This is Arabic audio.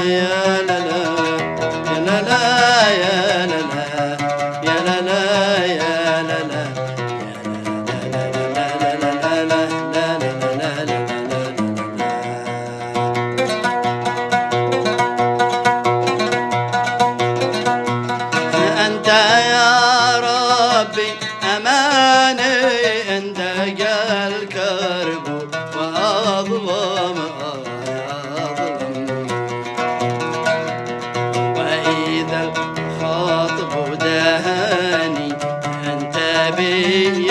يا لا لا يا لا لا يا لا لا يا لا لا يا لا لا أنت يا ربي أماني عند الكرب وأظلم وإذا الخاطب دهاني أنت به